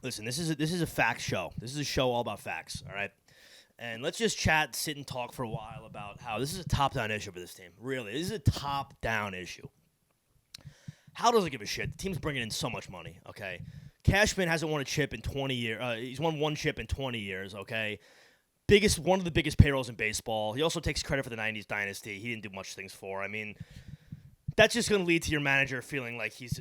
Listen, this is a facts show. This is a show all about facts, all right? And let's just chat, sit, and talk for a while about how this is a top-down issue for this team. Really, this is a top-down issue. Hal doesn't give a shit. The team's bringing in so much money, okay? Cashman hasn't won a chip in 20 years. He's won one chip in 20 years, okay? One of the biggest payrolls in baseball. He also takes credit for the 90s dynasty. He didn't do much things for. I mean, that's just going to lead to your manager feeling like he's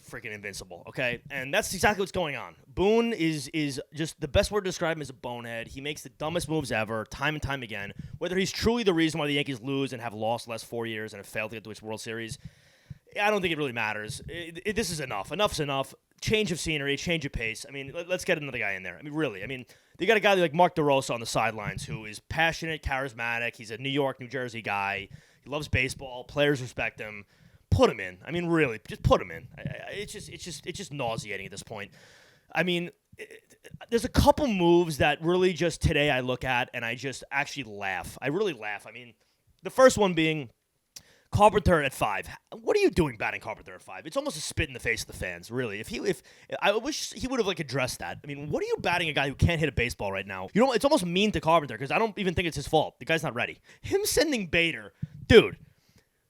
freaking invincible, okay? And that's exactly what's going on. Boone is just the best word to describe him as a bonehead. He makes the dumbest moves ever, time and time again. Whether he's truly the reason why the Yankees lose and have lost the last 4 years and have failed to get to its World Series, I don't think it really matters. This is enough. Enough's enough. Change of scenery, change of pace. I mean, let's get another guy in there. I mean, really. I mean, they got a guy like Mark DeRosa on the sidelines who is passionate, charismatic. He's a New York, New Jersey guy. He loves baseball. Players respect him. Put him in. I mean, really, just put him in. It's just nauseating at this point. I mean, there's a couple moves that really just today I look at and I just actually laugh. I really laugh. I mean, the first one being Carpenter at 5. What are you doing batting Carpenter at 5? It's almost a spit in the face of the fans, really. If I wish he would have addressed that. I mean, what are you batting a guy who can't hit a baseball right now? You know, it's almost mean to Carpenter because I don't even think it's his fault. The guy's not ready. Him sending Bader, dude.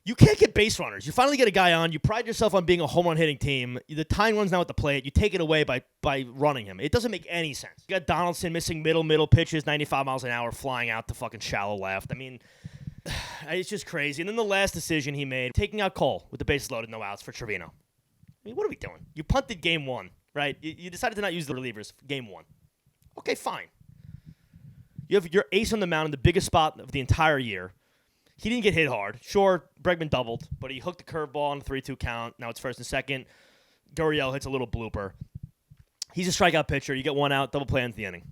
You can't get base runners. You finally get a guy on. You pride yourself on being a home run hitting team. The tying runs now at the plate. You take it away by running him. It doesn't make any sense. You got Donaldson missing middle pitches, 95 miles an hour, flying out to fucking shallow left. I mean, it's just crazy. And then the last decision he made, taking out Cole with the bases loaded, no outs for Trevino. I mean, what are we doing? You punted game 1, right? You decided to not use the relievers game 1. Okay, fine. You have your ace on the mound in the biggest spot of the entire year. He didn't get hit hard. Sure, Bregman doubled, but he hooked the curveball on the 3-2 count. Now it's first and second. Gurriel hits a little blooper. He's a strikeout pitcher. You get one out, double play into the inning.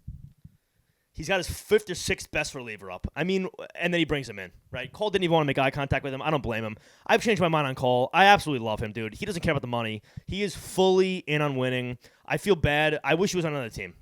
He's got his 5th or 6th best reliever up. I mean, and then he brings him in, right? Cole didn't even want to make eye contact with him. I don't blame him. I've changed my mind on Cole. I absolutely love him, dude. He doesn't care about the money. He is fully in on winning. I feel bad. I wish he was on another team.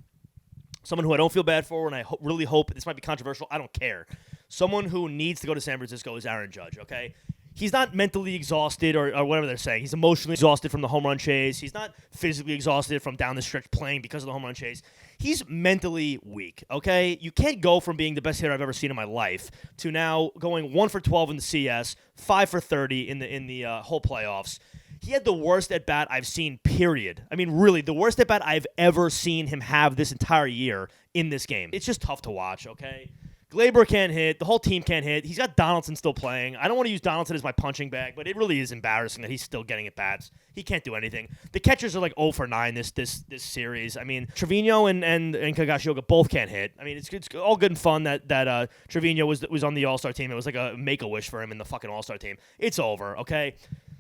Someone who I don't feel bad for, and I really hope, this might be controversial, I don't care. Someone who needs to go to San Francisco is Aaron Judge, okay? He's not mentally exhausted or whatever they're saying. He's emotionally exhausted from the home run chase. He's not physically exhausted from down the stretch playing because of the home run chase. He's mentally weak, okay? You can't go from being the best hitter I've ever seen in my life to now going 1 for 12 in the CS, 5 for 30 in the whole playoffs. He had the worst at-bat I've seen, period. I mean, really, the worst at-bat I've ever seen him have this entire year in this game. It's just tough to watch, okay? Glaber can't hit. The whole team can't hit. He's got Donaldson still playing. I don't want to use Donaldson as my punching bag, but it really is embarrassing that he's still getting at bats. He can't do anything. The catchers are like 0 for 9 this series. I mean, Trevino and Higashioka both can't hit. I mean, it's all good and fun that Trevino was on the All-Star team. It was like a make-a-wish for him in the fucking All-Star team. It's over, okay?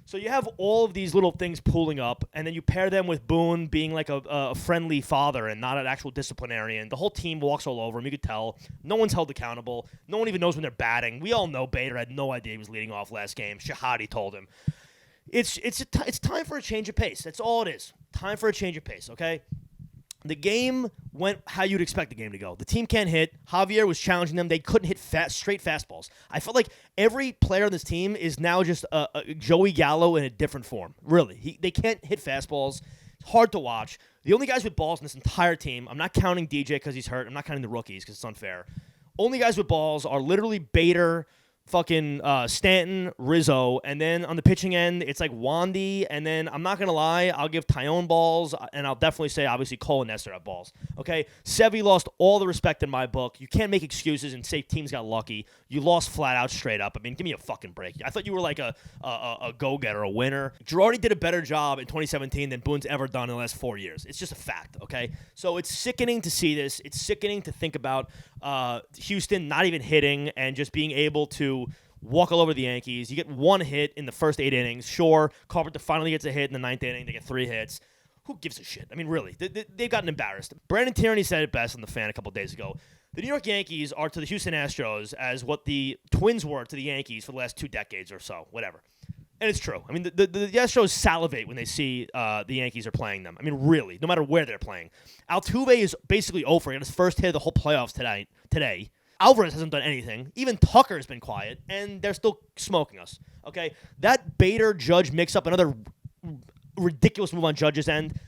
So you have all of these little things pooling up, and then you pair them with Boone being like a friendly father and not an actual disciplinarian. The whole team walks all over him. You could tell. No one's held accountable. No one even knows when they're batting. We all know Bader had no idea he was leading off last game. Shahadi told him. It's time for a change of pace. That's all it is. Time for a change of pace, okay? The game went how you'd expect the game to go. The team can't hit. Javier was challenging them. They couldn't hit straight fastballs. I felt like every player on this team is now just a Joey Gallo in a different form. Really. They can't hit fastballs. It's hard to watch. The only guys with balls in this entire team, I'm not counting DJ because he's hurt. I'm not counting the rookies because it's unfair. Only guys with balls are literally Bader, fucking Stanton, Rizzo, and then on the pitching end, it's like Wandy, and then I'm not going to lie, I'll give Tyone balls, and I'll definitely say, obviously, Cole and Nestor have balls. Okay? Sevy lost all the respect in my book. You can't make excuses and say teams got lucky. You lost flat out straight up. I mean, give me a fucking break. I thought you were like a go-getter, a winner. Girardi did a better job in 2017 than Boone's ever done in the last 4 years. It's just a fact, okay? So it's sickening to see this. It's sickening to think about Houston not even hitting and just being able to walk all over the Yankees. You get one hit in the first 8 innings. Sure, Carpenter finally gets a hit in the 9th inning. They get 3 hits. Who gives a shit? I mean, really, they've gotten embarrassed. Brandon Tierney said it best on The Fan a couple days ago. The New York Yankees are to the Houston Astros as what the Twins were to the Yankees for the last 2 decades or so, whatever. And it's true. I mean, the Astros salivate when they see the Yankees are playing them. I mean, really, no matter where they're playing. Altuve is basically over. He got his first hit of the whole playoffs today. Alvarez hasn't done anything. Even Tucker's been quiet, and they're still smoking us. Okay? That Bader-Judge mix-up, another ridiculous move on Judge's end,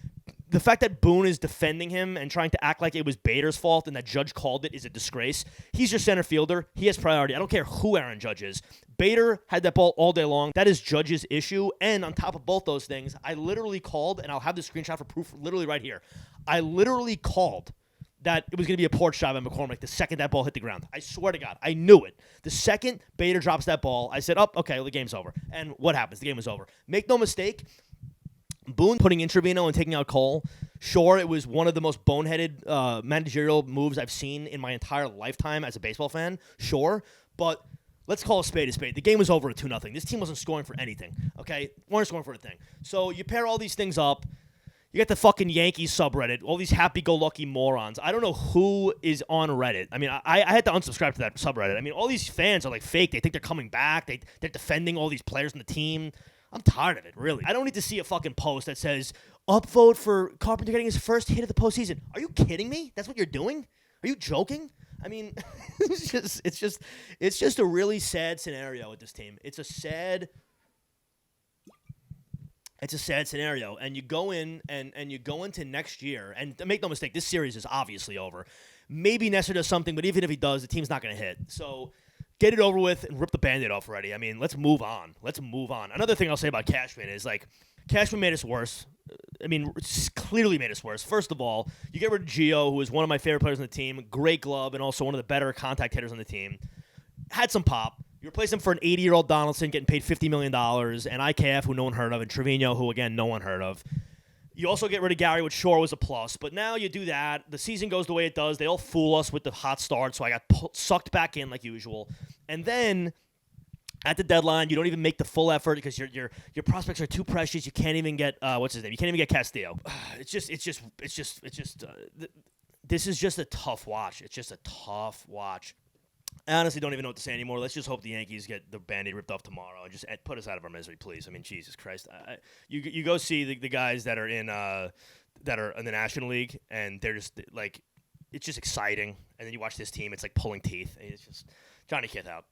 The fact that Boone is defending him and trying to act like it was Bader's fault and that Judge called it is a disgrace. He's your center fielder. He has priority. I don't care who Aaron Judge is. Bader had that ball all day long. That is Judge's issue. And on top of both those things, I literally called, and I'll have the screenshot for proof literally right here. I literally called that it was going to be a porch shot by McCormick the second that ball hit the ground. I swear to God. I knew it. The second Bader drops that ball, I said, okay, well, the game's over. And what happens? The game was over. Make no mistake, Boone putting in Trevino and taking out Cole, sure, it was one of the most boneheaded managerial moves I've seen in my entire lifetime as a baseball fan, sure, but let's call a spade a spade. The game was over at 2-0. This team wasn't scoring for anything, okay? Weren't scoring for a thing. So you pair all these things up. You got the fucking Yankees subreddit, all these happy-go-lucky morons. I don't know who is on Reddit. I mean, I had to unsubscribe to that subreddit. I mean, all these fans are like fake. They think they're coming back. They're defending all these players on the team. I'm tired of it, really. I don't need to see a fucking post that says, upvote for Carpenter getting his first hit of the postseason. Are you kidding me? That's what you're doing? Are you joking? I mean, it's just a really sad scenario with this team. It's a sad scenario. And you go in and you go into next year, and make no mistake, this series is obviously over. Maybe Nestor does something, but even if he does, the team's not going to hit. So get it over with and rip the Band-Aid off already. I mean, let's move on. Another thing I'll say about Cashman is, like, Cashman made us worse. I mean, it's clearly made us worse. First of all, you get rid of Gio, who is one of my favorite players on the team, great glove, and also one of the better contact hitters on the team. Had some pop. You replace him for an 80-year-old Donaldson getting paid $50 million, and IKF, who no one heard of, and Trevino, who, again, no one heard of. You also get rid of Gary, which sure was a plus, but now you do that. The season goes the way it does. They all fool us with the hot start, so I got sucked back in like usual. And then at the deadline, you don't even make the full effort because your prospects are too precious. You can't even get what's his name? You can't even get Castillo. This is just a tough watch. It's just a tough watch. I honestly don't even know what to say anymore. Let's just hope the Yankees get the Band-Aid ripped off tomorrow and just put us out of our misery, please. I mean, Jesus Christ. You go see the guys that are in the National League, and they're just like, it's just exciting. And then you watch this team, it's like pulling teeth. It's just Johnny Kith out.